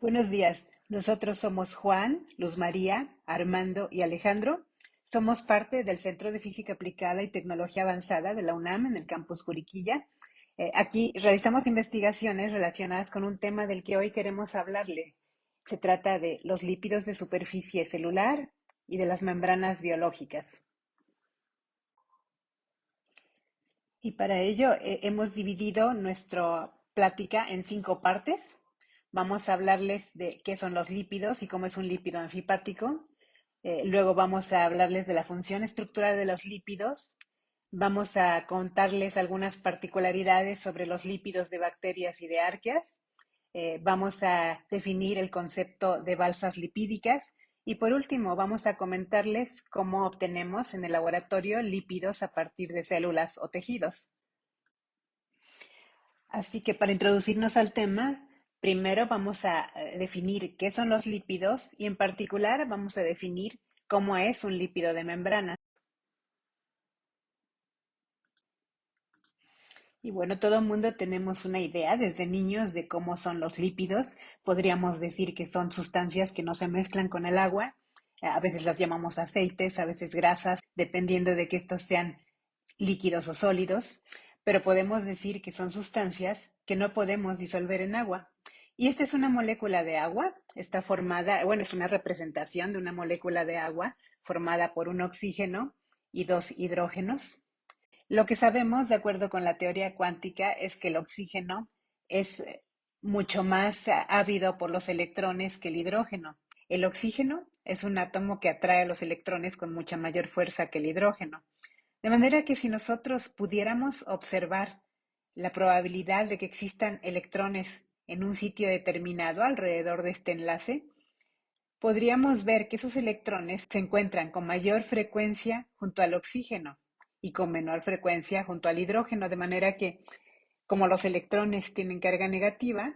Buenos días. Nosotros somos Juan, Luz María, Armando y Alejandro. Somos parte del Centro de Física Aplicada y Tecnología Avanzada de la UNAM en el campus Juriquilla. Aquí realizamos investigaciones relacionadas con un tema del que hoy queremos hablarle. Se trata de los lípidos de superficie celular y de las membranas biológicas. Y para ello hemos dividido nuestra plática en 5 partes. Vamos a hablarles de qué son los lípidos y cómo es un lípido anfipático. Luego vamos a hablarles de la función estructural de los lípidos. Vamos a contarles algunas particularidades sobre los lípidos de bacterias y de arqueas. Vamos a definir el concepto de balsas lipídicas y por último vamos a comentarles cómo obtenemos en el laboratorio lípidos a partir de células o tejidos. Así que para introducirnos al tema, primero vamos a definir qué son los lípidos y en particular vamos a definir cómo es un lípido de membrana. Y bueno, todo el mundo tenemos una idea desde niños de cómo son los lípidos. Podríamos decir que son sustancias que no se mezclan con el agua. A veces las llamamos aceites, a veces grasas, dependiendo de que estos sean líquidos o sólidos. Pero podemos decir que son sustancias que no podemos disolver en agua. Y esta es una molécula de agua. Está formada, bueno, es una representación de una molécula de agua formada por un oxígeno y dos hidrógenos. Lo que sabemos, de acuerdo con la teoría cuántica, es que el oxígeno es mucho más ávido por los electrones que el hidrógeno. El oxígeno es un átomo que atrae a los electrones con mucha mayor fuerza que el hidrógeno. De manera que si nosotros pudiéramos observar la probabilidad de que existan electrones en un sitio determinado alrededor de este enlace, podríamos ver que esos electrones se encuentran con mayor frecuencia junto al oxígeno y con menor frecuencia junto al hidrógeno, de manera que como los electrones tienen carga negativa,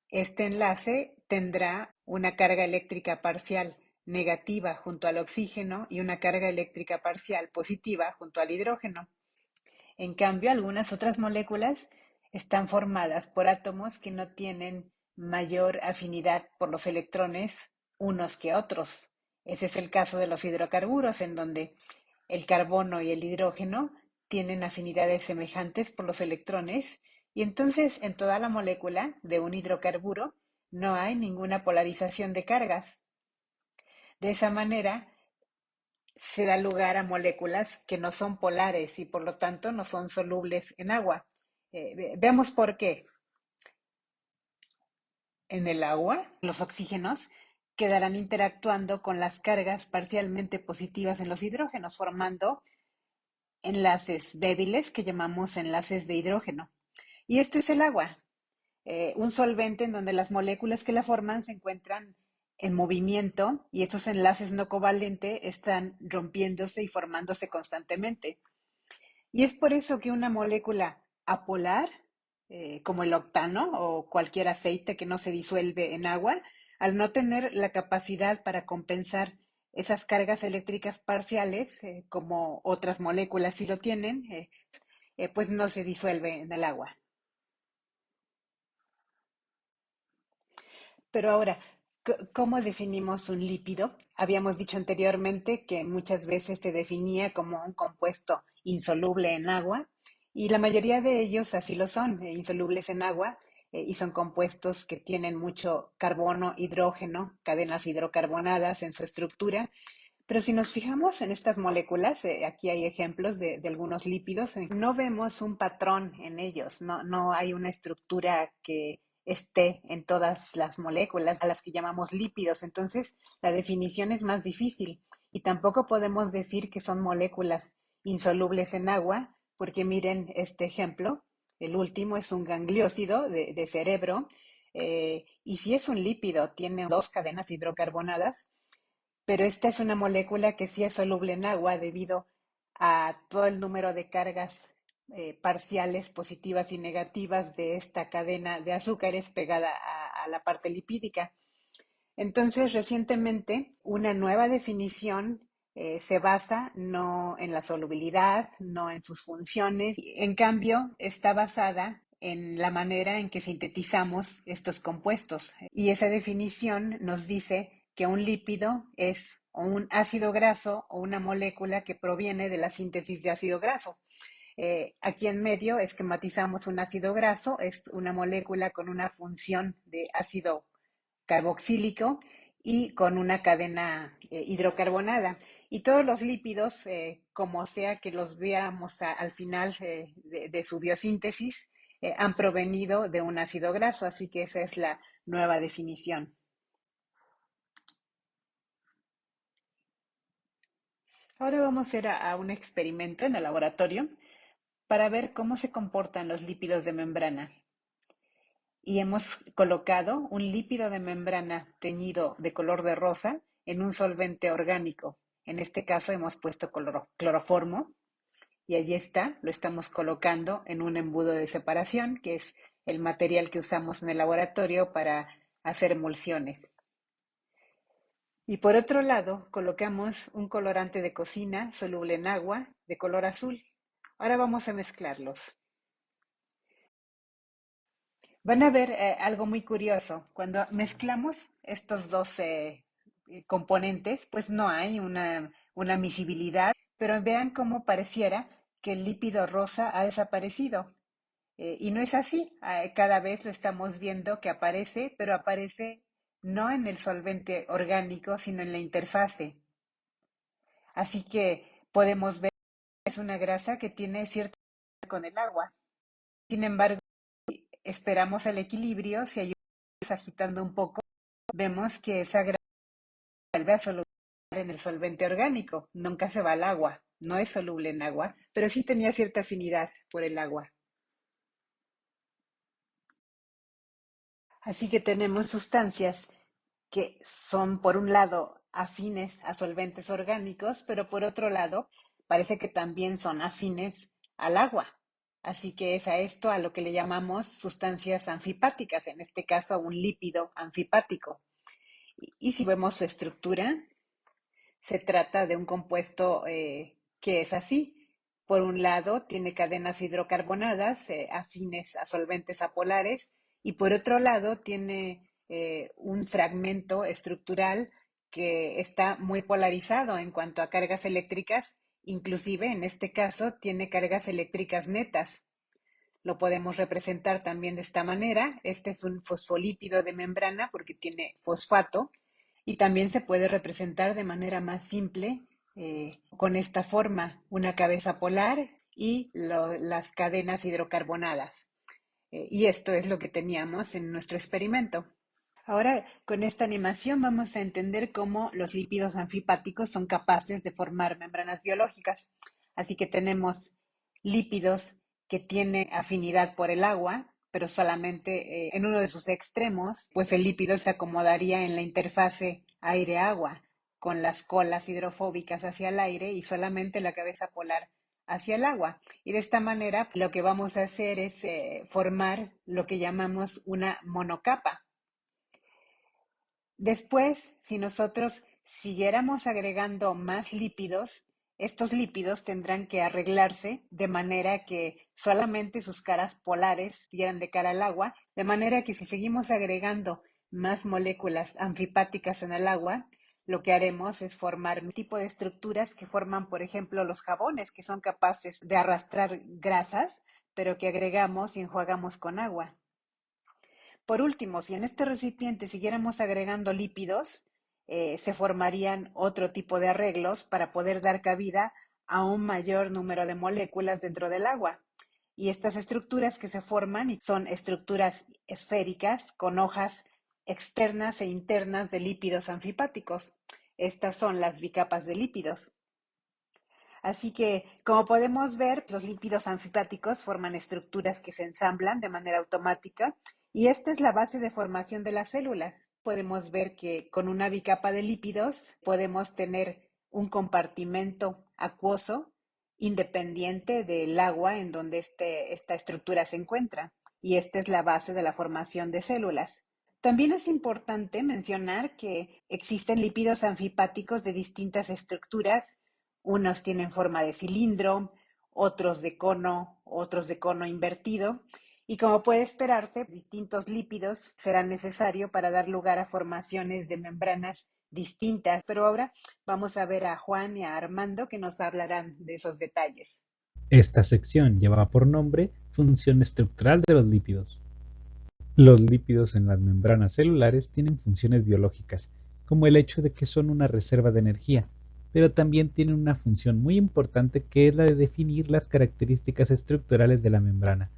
este enlace tendrá una carga eléctrica parcial negativa junto al oxígeno y una carga eléctrica parcial positiva junto al hidrógeno. En cambio, algunas otras moléculas están formadas por átomos que no tienen mayor afinidad por los electrones unos que otros. Ese es el caso de los hidrocarburos, en donde el carbono y el hidrógeno tienen afinidades semejantes por los electrones, y entonces en toda la molécula de un hidrocarburo no hay ninguna polarización de cargas. De esa manera, se da lugar a moléculas que no son polares y por lo tanto no son solubles en agua. Veamos por qué. En el agua, los oxígenos quedarán interactuando con las cargas parcialmente positivas en los hidrógenos, formando enlaces débiles que llamamos enlaces de hidrógeno. Y esto es el agua, un solvente en donde las moléculas que la forman se encuentran en movimiento y estos enlaces no covalentes están rompiéndose y formándose constantemente. Y es por eso que una molécula apolar, como el octano o cualquier aceite que no se disuelve en agua, al no tener la capacidad para compensar esas cargas eléctricas parciales, como otras moléculas sí lo tienen, pues no se disuelve en el agua. Pero ahora, ¿cómo definimos un lípido? Habíamos dicho anteriormente que muchas veces se definía como un compuesto insoluble en agua y la mayoría de ellos así lo son, insolubles en agua, y son compuestos que tienen mucho carbono, hidrógeno, cadenas hidrocarbonadas en su estructura. Pero si nos fijamos en estas moléculas, aquí hay ejemplos de algunos lípidos, no vemos un patrón en ellos, no hay una estructura que esté en todas las moléculas a las que llamamos lípidos. Entonces, la definición es más difícil y tampoco podemos decir que son moléculas insolubles en agua, porque miren este ejemplo, el último es un gangliósido de cerebro, y si es un lípido, tiene dos cadenas hidrocarbonadas, pero esta es una molécula que sí es soluble en agua debido a todo el número de cargas parciales positivas y negativas de esta cadena de azúcares pegada a la parte lipídica. Entonces, recientemente, una nueva definición se basa no en la solubilidad, no en sus funciones, en cambio, está basada en la manera en que sintetizamos estos compuestos. Y esa definición nos dice que un lípido es un ácido graso o una molécula que proviene de la síntesis de ácido graso. Aquí en medio esquematizamos un ácido graso, es una molécula con una función de ácido carboxílico y con una cadena hidrocarbonada. Y todos los lípidos, como sea que los veamos al final de su biosíntesis, han provenido de un ácido graso, así que esa es la nueva definición. Ahora vamos a ir a un experimento en el laboratorio para ver cómo se comportan los lípidos de membrana. Y hemos colocado un lípido de membrana teñido de color de rosa en un solvente orgánico. En este caso hemos puesto cloroformo y allí está, lo estamos colocando en un embudo de separación, que es el material que usamos en el laboratorio para hacer emulsiones. Y por otro lado, colocamos un colorante de cocina soluble en agua de color azul. Ahora vamos a mezclarlos. Van a ver algo muy curioso. Cuando mezclamos estos dos componentes, pues no hay una miscibilidad, pero vean cómo pareciera que el lípido rosa ha desaparecido. Y no es así. Cada vez lo estamos viendo que aparece, pero aparece no en el solvente orgánico, sino en la interfase. Así que podemos ver que es una grasa que tiene cierta con el agua. Sin embargo, esperamos el equilibrio, si ayudamos agitando un poco, vemos que esa grasa vuelve a soluble en el solvente orgánico, nunca se va al agua, no es soluble en agua, pero sí tenía cierta afinidad por el agua. Así que tenemos sustancias que son, por un lado, afines a solventes orgánicos, pero por otro lado, parece que también son afines al agua. Así que es a esto a lo que le llamamos sustancias anfipáticas, en este caso a un lípido anfipático. Y si vemos su estructura, se trata de un compuesto que es así. Por un lado, tiene cadenas hidrocarbonadas afines a solventes apolares y por otro lado, tiene un fragmento estructural que está muy polarizado en cuanto a cargas eléctricas, inclusive en este caso tiene cargas eléctricas netas. Lo podemos representar también de esta manera. Este es un fosfolípido de membrana porque tiene fosfato y también se puede representar de manera más simple con esta forma, una cabeza polar y las cadenas hidrocarbonadas. Y esto es lo que teníamos en nuestro experimento. Ahora, con esta animación vamos a entender cómo los lípidos anfipáticos son capaces de formar membranas biológicas. Así que tenemos lípidos que tienen afinidad por el agua, pero solamente en uno de sus extremos, pues el lípido se acomodaría en la interfase aire-agua, con las colas hidrofóbicas hacia el aire y solamente la cabeza polar hacia el agua. Y de esta manera, lo que vamos a hacer es formar lo que llamamos una monocapa. Después, si nosotros siguiéramos agregando más lípidos, estos lípidos tendrán que arreglarse de manera que solamente sus caras polares siguieran de cara al agua, de manera que si seguimos agregando más moléculas anfipáticas en el agua, lo que haremos es formar un tipo de estructuras que forman, por ejemplo, los jabones, que son capaces de arrastrar grasas, pero que agregamos y enjuagamos con agua. Por último, si en este recipiente siguiéramos agregando lípidos, se formarían otro tipo de arreglos para poder dar cabida a un mayor número de moléculas dentro del agua. Y estas estructuras que se forman son estructuras esféricas con hojas externas e internas de lípidos anfipáticos. Estas son las bicapas de lípidos. Así que, como podemos ver, los lípidos anfipáticos forman estructuras que se ensamblan de manera automática y esta es la base de formación de las células. Podemos ver que con una bicapa de lípidos podemos tener un compartimento acuoso independiente del agua en donde esta estructura se encuentra. Y esta es la base de la formación de células. También es importante mencionar que existen lípidos anfipáticos de distintas estructuras. Unos tienen forma de cilindro, otros de cono invertido. Y como puede esperarse, distintos lípidos serán necesarios para dar lugar a formaciones de membranas distintas. Pero ahora vamos a ver a Juan y a Armando que nos hablarán de esos detalles. Esta sección lleva por nombre función estructural de los lípidos. Los lípidos en las membranas celulares tienen funciones biológicas, como el hecho de que son una reserva de energía, pero también tienen una función muy importante que es la de definir las características estructurales de la membrana.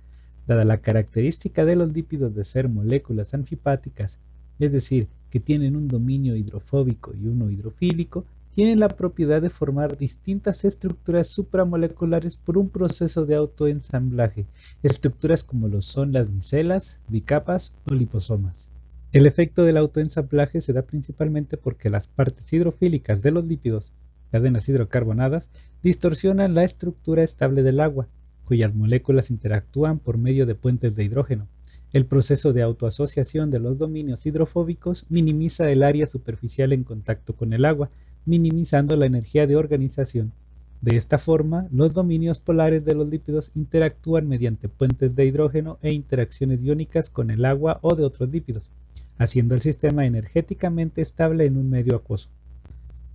Dada la característica de los lípidos de ser moléculas anfipáticas, es decir, que tienen un dominio hidrofóbico y uno hidrofílico, tienen la propiedad de formar distintas estructuras supramoleculares por un proceso de autoensamblaje, estructuras como lo son las micelas, bicapas o liposomas. El efecto del autoensamblaje se da principalmente porque las partes hidrofílicas de los lípidos, cadenas hidrocarbonadas, distorsionan la estructura estable del agua, cuyas moléculas interactúan por medio de puentes de hidrógeno. El proceso de autoasociación de los dominios hidrofóbicos minimiza el área superficial en contacto con el agua, minimizando la energía de organización. De esta forma, los dominios polares de los lípidos interactúan mediante puentes de hidrógeno e interacciones iónicas con el agua o de otros lípidos, haciendo el sistema energéticamente estable en un medio acuoso.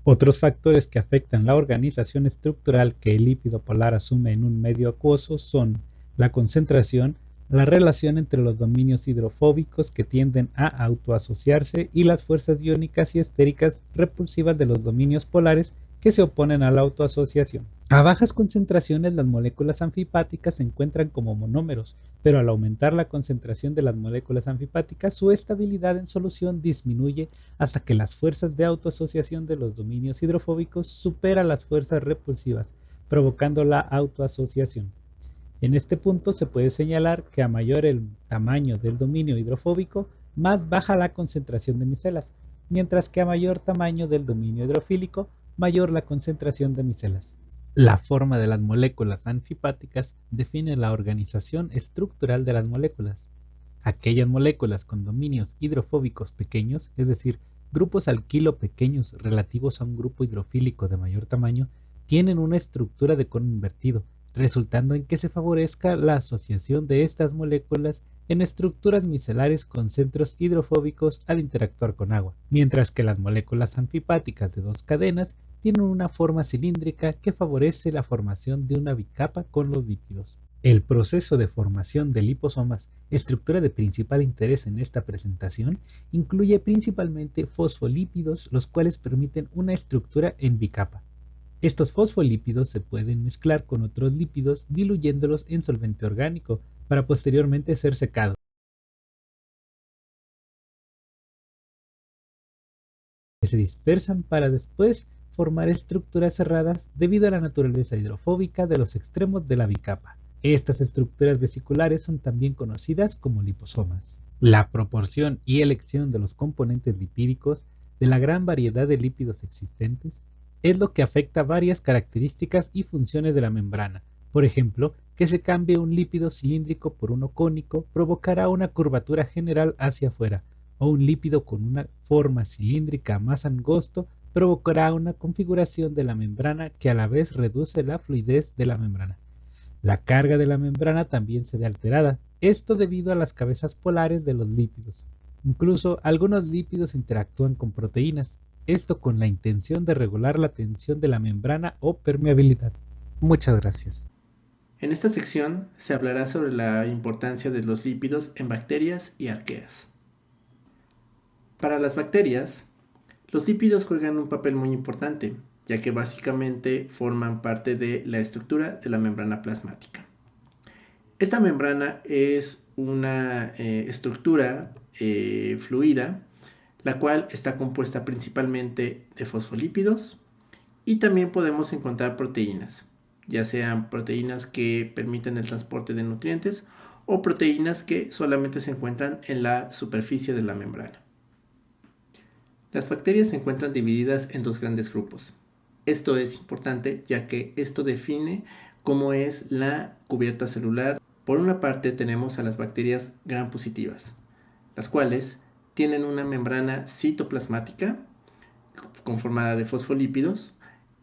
Otros factores que afectan la organización estructural que el lípido polar asume en un medio acuoso son la concentración, la relación entre los dominios hidrofóbicos que tienden a autoasociarse y las fuerzas iónicas y estéricas repulsivas de los dominios polares que se oponen a la autoasociación. A bajas concentraciones las moléculas anfipáticas se encuentran como monómeros, pero al aumentar la concentración de las moléculas anfipáticas su estabilidad en solución disminuye hasta que las fuerzas de autoasociación de los dominios hidrofóbicos superan las fuerzas repulsivas, provocando la autoasociación. En este punto se puede señalar que a mayor el tamaño del dominio hidrofóbico, más baja la concentración de micelas, mientras que a mayor tamaño del dominio hidrofílico, mayor la concentración de micelas. La forma de las moléculas anfipáticas define la organización estructural de las moléculas. Aquellas moléculas con dominios hidrofóbicos pequeños, es decir, grupos alquilo pequeños relativos a un grupo hidrofílico de mayor tamaño, tienen una estructura de cono invertido, resultando en que se favorezca la asociación de estas moléculas en estructuras micelares con centros hidrofóbicos al interactuar con agua, mientras que las moléculas anfipáticas de dos cadenas tienen una forma cilíndrica que favorece la formación de una bicapa con los lípidos. El proceso de formación de liposomas, estructura de principal interés en esta presentación, incluye principalmente fosfolípidos, los cuales permiten una estructura en bicapa. Estos fosfolípidos se pueden mezclar con otros lípidos diluyéndolos en solvente orgánico para posteriormente ser secados. Se dispersan para después formar estructuras cerradas debido a la naturaleza hidrofóbica de los extremos de la bicapa. Estas estructuras vesiculares son también conocidas como liposomas. La proporción y elección de los componentes lipídicos de la gran variedad de lípidos existentes es lo que afecta varias características y funciones de la membrana. Por ejemplo, que se cambie un lípido cilíndrico por uno cónico provocará una curvatura general hacia afuera, o un lípido con una forma cilíndrica más angosto provocará una configuración de la membrana que a la vez reduce la fluidez de la membrana. La carga de la membrana también se ve alterada, esto debido a las cabezas polares de los lípidos. Incluso algunos lípidos interactúan con proteínas, esto con la intención de regular la tensión de la membrana o permeabilidad. Muchas gracias. En esta sección se hablará sobre la importancia de los lípidos en bacterias y arqueas. Para las bacterias, los lípidos juegan un papel muy importante, ya que básicamente forman parte de la estructura de la membrana plasmática. Esta membrana es una estructura fluida, la cual está compuesta principalmente de fosfolípidos y también podemos encontrar proteínas, ya sean proteínas que permiten el transporte de nutrientes o proteínas que solamente se encuentran en la superficie de la membrana. Las bacterias se encuentran divididas en dos grandes grupos. Esto es importante ya que esto define cómo es la cubierta celular. Por una parte tenemos a las bacterias gram positivas, las cuales tienen una membrana citoplasmática conformada de fosfolípidos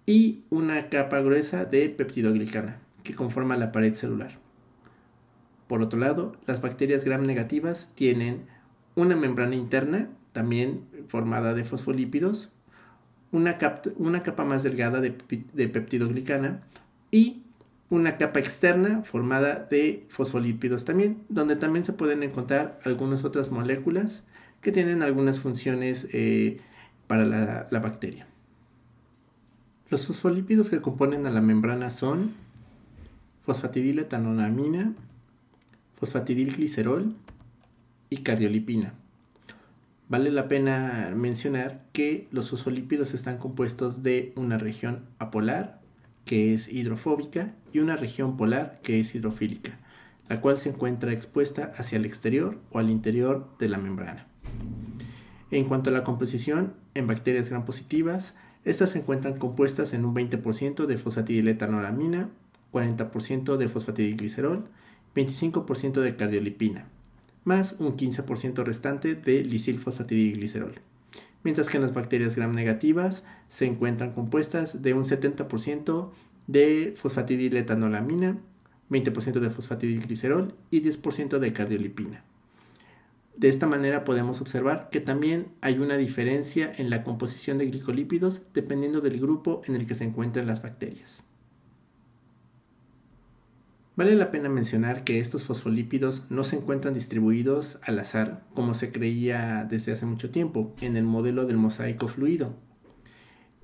y una capa gruesa de peptidoglicana que conforma la pared celular. Por otro lado, las bacterias gram negativas tienen una membrana interna, también formada de fosfolípidos, una capa más delgada de peptidoglicana y una capa externa formada de fosfolípidos también, donde también se pueden encontrar algunas otras moléculas que tienen algunas funciones para la bacteria. Los fosfolípidos que componen a la membrana son fosfatidiletanolamina, fosfatidilglicerol y cardiolipina. Vale la pena mencionar que los fosfolípidos están compuestos de una región apolar, que es hidrofóbica, y una región polar, que es hidrofílica, la cual se encuentra expuesta hacia el exterior o al interior de la membrana. En cuanto a la composición, en bacterias gram positivas, estas se encuentran compuestas en un 20% de fosfatidiletanolamina, 40% de fosfatidilglicerol, 25% de cardiolipina, más un 15% restante de lisilfosfatidilglicerol. Mientras que en las bacterias gram negativas se encuentran compuestas de un 70% de fosfatidiletanolamina, 20% de fosfatidilglicerol y 10% de cardiolipina. De esta manera podemos observar que también hay una diferencia en la composición de glicolípidos dependiendo del grupo en el que se encuentran las bacterias. Vale la pena mencionar que estos fosfolípidos no se encuentran distribuidos al azar, como se creía desde hace mucho tiempo, en el modelo del mosaico fluido.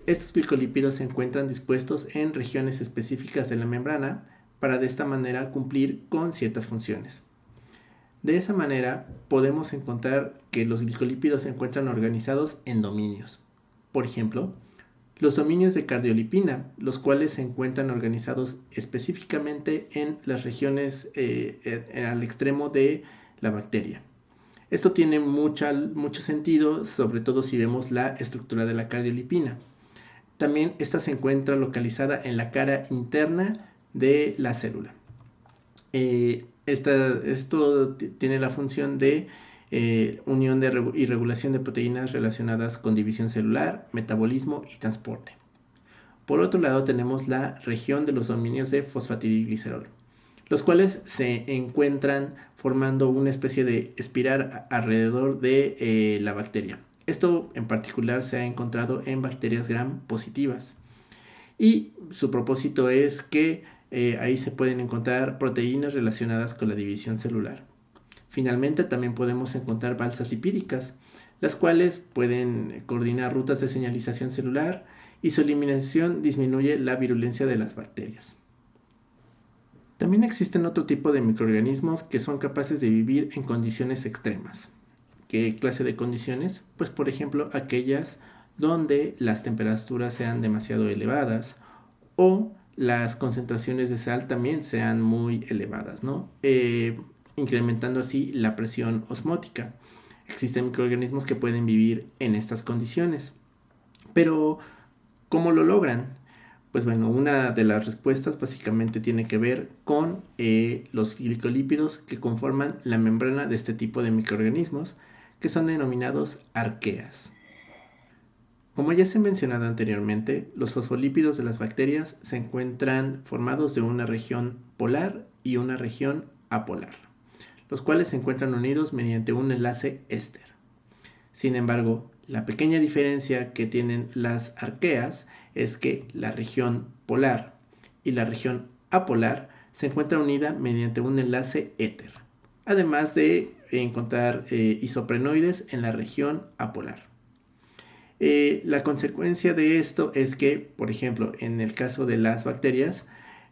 Estos glicolípidos se encuentran dispuestos en regiones específicas de la membrana para de esta manera cumplir con ciertas funciones. De esa manera podemos encontrar que los glicolípidos se encuentran organizados en dominios. Por ejemplo, los dominios de cardiolipina, los cuales se encuentran organizados específicamente en las regiones al extremo de la bacteria. Esto tiene mucho sentido, sobre todo si vemos la estructura de la cardiolipina. También esta se encuentra localizada en la cara interna de la célula. Esto tiene la función de unión y regulación de proteínas relacionadas con división celular, metabolismo y transporte. Por otro lado tenemos la región de los dominios de fosfatidilglicerol, los cuales se encuentran formando una especie de espiral alrededor de la bacteria. Esto en particular se ha encontrado en bacterias gram positivas y su propósito es que ahí se pueden encontrar proteínas relacionadas con la división celular. Finalmente también podemos encontrar balsas lipídicas, las cuales pueden coordinar rutas de señalización celular y su eliminación disminuye la virulencia de las bacterias. También existen otro tipo de microorganismos que son capaces de vivir en condiciones extremas. ¿Qué clase de condiciones? Pues por ejemplo aquellas donde las temperaturas sean demasiado elevadas o las concentraciones de sal también sean muy elevadas, ¿no? Incrementando así la presión osmótica. Existen microorganismos que pueden vivir en estas condiciones. Pero, ¿cómo lo logran? Pues bueno, una de las respuestas básicamente tiene que ver con los glicolípidos que conforman la membrana de este tipo de microorganismos, que son denominados arqueas. Como ya se ha mencionado anteriormente, los fosfolípidos de las bacterias se encuentran formados de una región polar y una región apolar, los cuales se encuentran unidos mediante un enlace éster. Sin embargo, la pequeña diferencia que tienen las arqueas es que la región polar y la región apolar se encuentran unidas mediante un enlace éter, además de encontrar isoprenoides en la región apolar. La consecuencia de esto es que, por ejemplo, en el caso de las bacterias,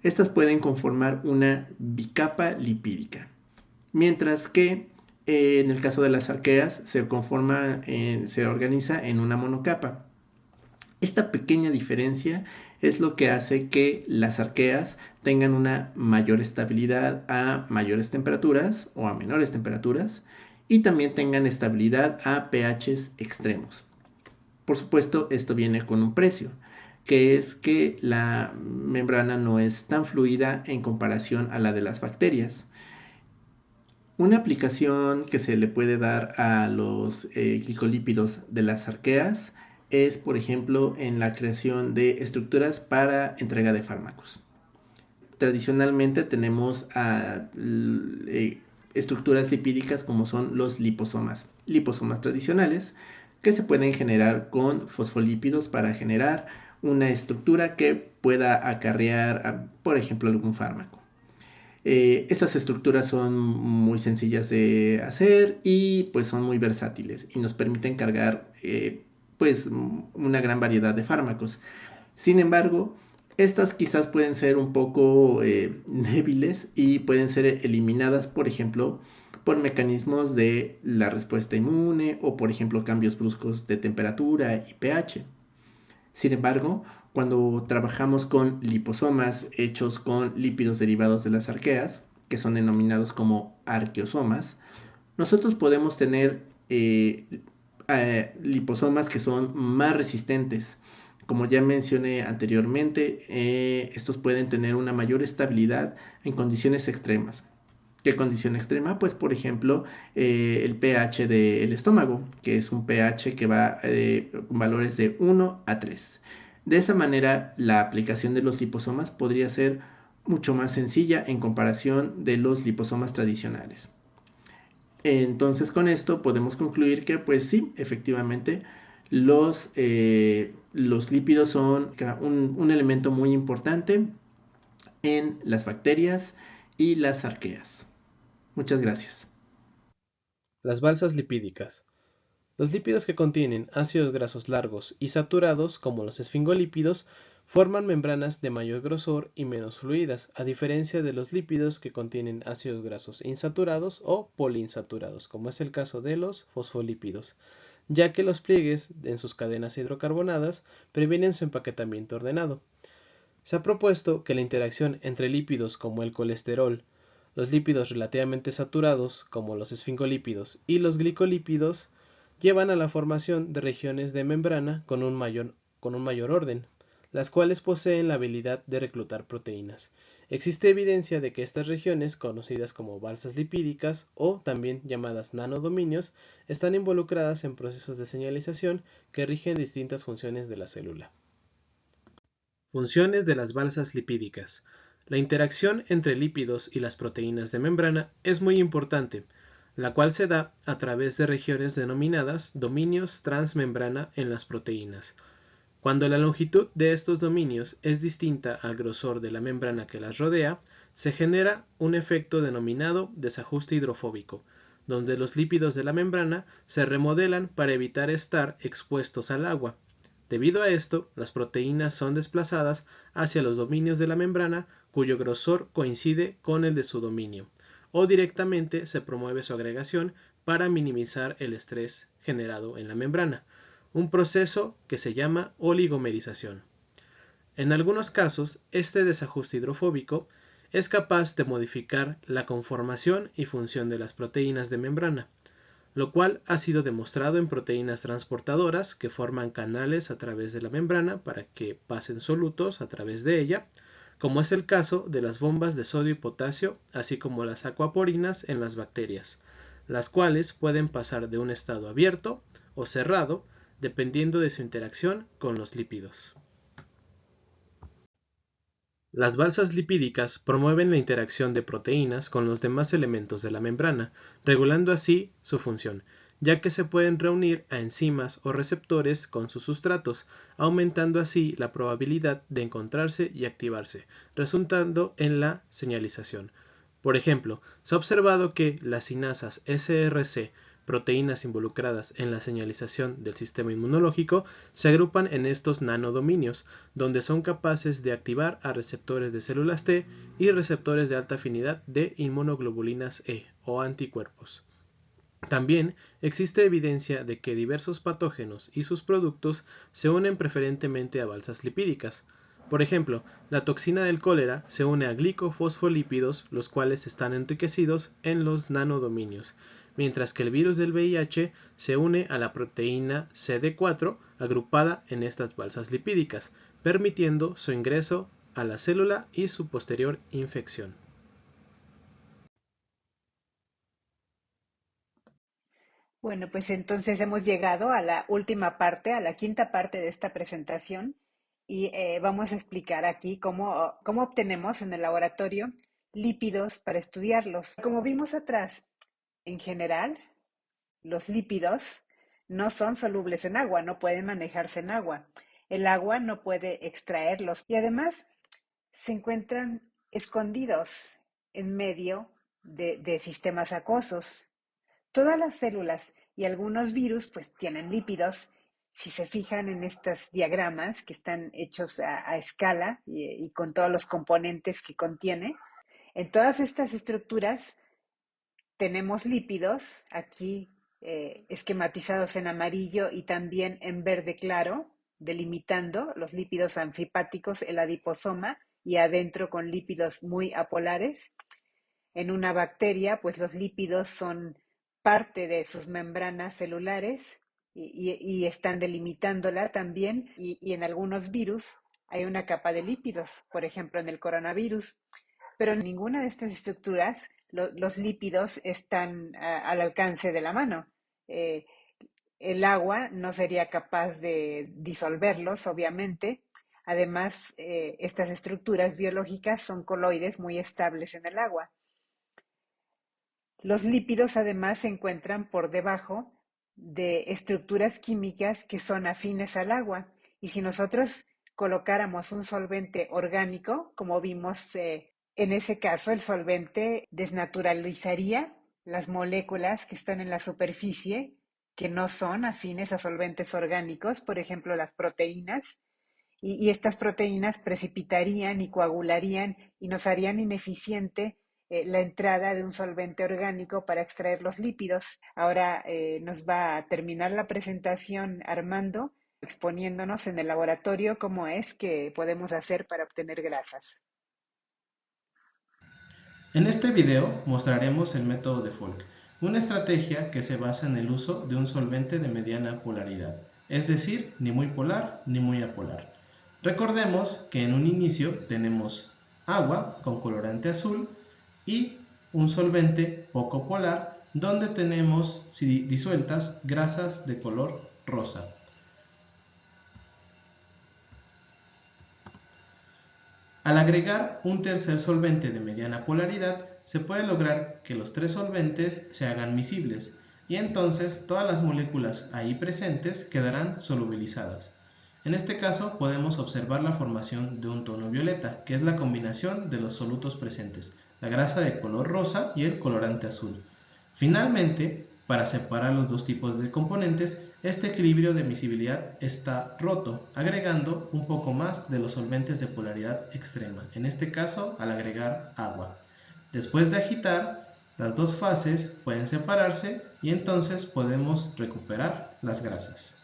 estas pueden conformar una bicapa lipídica, mientras que en el caso de las arqueas se organiza en una monocapa. Esta pequeña diferencia es lo que hace que las arqueas tengan una mayor estabilidad a mayores temperaturas o a menores temperaturas y también tengan estabilidad a pHs extremos. Por supuesto, esto viene con un precio, que es que la membrana no es tan fluida en comparación a la de las bacterias. Una aplicación que se le puede dar a los glicolípidos de las arqueas es, por ejemplo, en la creación de estructuras para entrega de fármacos. tradicionalmente tenemos estructuras lipídicas como son los liposomas tradicionales, que se pueden generar con fosfolípidos para generar una estructura que pueda acarrear, por ejemplo, algún fármaco. Estas estructuras son muy sencillas de hacer y pues son muy versátiles y nos permiten cargar pues una gran variedad de fármacos. Sin embargo, estas quizás pueden ser un poco débiles y pueden ser eliminadas, por ejemplo, por mecanismos de la respuesta inmune o, por ejemplo, cambios bruscos de temperatura y pH. Sin embargo, cuando trabajamos con liposomas hechos con lípidos derivados de las arqueas, que son denominados como arqueosomas, nosotros podemos tener liposomas que son más resistentes. Como ya mencioné anteriormente, estos pueden tener una mayor estabilidad en condiciones extremas. ¿Qué condición extrema? Pues por ejemplo el pH del estómago, que es un pH que va con valores de 1 a 3. De esa manera la aplicación de los liposomas podría ser mucho más sencilla en comparación de los liposomas tradicionales. Entonces con esto podemos concluir que pues sí, efectivamente los lípidos son un elemento muy importante en las bacterias y las arqueas. Muchas gracias. Las balsas lipídicas. Los lípidos que contienen ácidos grasos largos y saturados, como los esfingolípidos, forman membranas de mayor grosor y menos fluidas, a diferencia de los lípidos que contienen ácidos grasos insaturados o poliinsaturados, como es el caso de los fosfolípidos, ya que los pliegues en sus cadenas hidrocarbonadas previenen su empaquetamiento ordenado. Se ha propuesto que la interacción entre lípidos como el colesterol, los lípidos relativamente saturados, como los esfingolípidos, y los glicolípidos, llevan a la formación de regiones de membrana con un mayor orden, las cuales poseen la habilidad de reclutar proteínas. Existe evidencia de que estas regiones, conocidas como balsas lipídicas o también llamadas nanodominios, están involucradas en procesos de señalización que rigen distintas funciones de la célula. Funciones de las balsas lipídicas. La interacción entre lípidos y las proteínas de membrana es muy importante, la cual se da a través de regiones denominadas dominios transmembrana en las proteínas. Cuando la longitud de estos dominios es distinta al grosor de la membrana que las rodea, se genera un efecto denominado desajuste hidrofóbico, donde los lípidos de la membrana se remodelan para evitar estar expuestos al agua. Debido a esto, las proteínas son desplazadas hacia los dominios de la membrana cuyo grosor coincide con el de su dominio, o directamente se promueve su agregación para minimizar el estrés generado en la membrana, un proceso que se llama oligomerización. En algunos casos, este desajuste hidrofóbico es capaz de modificar la conformación y función de las proteínas de membrana, lo cual ha sido demostrado en proteínas transportadoras que forman canales a través de la membrana para que pasen solutos a través de ella, como es el caso de las bombas de sodio y potasio, así como las acuaporinas en las bacterias, las cuales pueden pasar de un estado abierto o cerrado dependiendo de su interacción con los lípidos. Las balsas lipídicas promueven la interacción de proteínas con los demás elementos de la membrana, regulando así su función, ya que se pueden reunir a enzimas o receptores con sus sustratos, aumentando así la probabilidad de encontrarse y activarse, resultando en la señalización. Por ejemplo, se ha observado que las sinasas SRC, proteínas involucradas en la señalización del sistema inmunológico, se agrupan en estos nanodominios, donde son capaces de activar a receptores de células T y receptores de alta afinidad de inmunoglobulinas E o anticuerpos. También existe evidencia de que diversos patógenos y sus productos se unen preferentemente a balsas lipídicas. Por ejemplo, la toxina del cólera se une a glicofosfolípidos, los cuales están enriquecidos en los nanodominios, mientras que el virus del VIH se une a la proteína CD4 agrupada en estas balsas lipídicas, permitiendo su ingreso a la célula y su posterior infección. Bueno, pues entonces hemos llegado a la última parte, a la quinta parte de esta presentación, y vamos a explicar aquí cómo obtenemos en el laboratorio lípidos para estudiarlos. Como vimos atrás, en general, los lípidos no son solubles en agua, no pueden manejarse en agua. El agua no puede extraerlos y además se encuentran escondidos en medio de sistemas acuosos. Todas las células y algunos virus pues tienen lípidos. Si se fijan en estos diagramas que están hechos a escala y con todos los componentes que contiene, en todas estas estructuras tenemos lípidos, aquí esquematizados en amarillo y también en verde claro, delimitando los lípidos anfipáticos, el adiposoma, y adentro con lípidos muy apolares. En una bacteria, pues los lípidos son parte de sus membranas celulares y están delimitándola también. Y en algunos virus hay una capa de lípidos, por ejemplo en el coronavirus. Pero en ninguna de estas estructuras los lípidos están al alcance de la mano. Eh, el agua no sería capaz de disolverlos, obviamente. Además, estas estructuras biológicas son coloides muy estables en el agua. Los lípidos además se encuentran por debajo de estructuras químicas que son afines al agua. Y si nosotros colocáramos un solvente orgánico, como vimos en ese caso, el solvente desnaturalizaría las moléculas que están en la superficie, que no son afines a solventes orgánicos, por ejemplo, las proteínas, y estas proteínas precipitarían y coagularían y nos harían ineficiente la entrada de un solvente orgánico para extraer los lípidos. Ahora nos va a terminar la presentación Armando exponiéndonos en el laboratorio cómo es que podemos hacer para obtener grasas. En este video mostraremos el método de Folk, una estrategia que se basa en el uso de un solvente de mediana polaridad, es decir, ni muy polar ni muy apolar. Recordemos que en un inicio tenemos agua con colorante azul y un solvente poco polar donde tenemos disueltas grasas de color rosa. Al agregar un tercer solvente de mediana polaridad, se puede lograr que los tres solventes se hagan miscibles y entonces todas las moléculas ahí presentes quedarán solubilizadas. En este caso podemos observar la formación de un tono violeta, que es la combinación de los solutos presentes, la grasa de color rosa y el colorante azul. Finalmente, para separar los dos tipos de componentes, este equilibrio de miscibilidad está roto, agregando un poco más de los solventes de polaridad extrema, en este caso al agregar agua. Después de agitar, las dos fases pueden separarse y entonces podemos recuperar las grasas.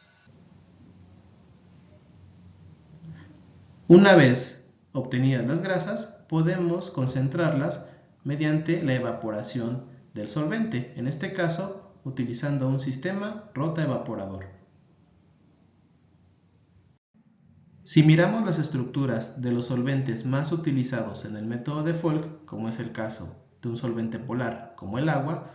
Una vez obtenidas las grasas, podemos concentrarlas mediante la evaporación del solvente, en este caso utilizando un sistema rotaevaporador. Si miramos las estructuras de los solventes más utilizados en el método de Folk, como es el caso de un solvente polar como el agua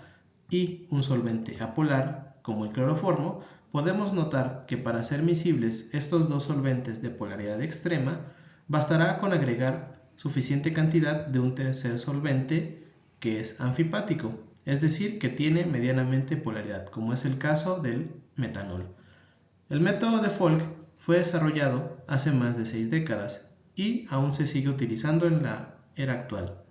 y un solvente apolar como el cloroformo, podemos notar que para hacer miscibles estos dos solventes de polaridad extrema, bastará con agregar suficiente cantidad de un tercer solvente que es anfipático, es decir, que tiene medianamente polaridad, como es el caso del metanol. El método de Folk fue desarrollado hace más de 6 décadas y aún se sigue utilizando en la era actual.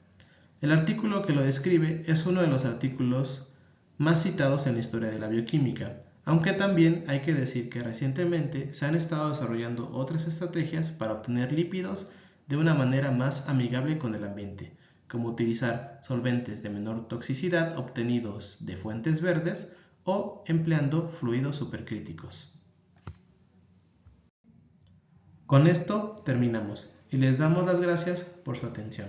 El artículo que lo describe es uno de los artículos más citados en la historia de la bioquímica, aunque también hay que decir que recientemente se han estado desarrollando otras estrategias para obtener lípidos de una manera más amigable con el ambiente, como utilizar solventes de menor toxicidad obtenidos de fuentes verdes o empleando fluidos supercríticos. Con esto terminamos y les damos las gracias por su atención.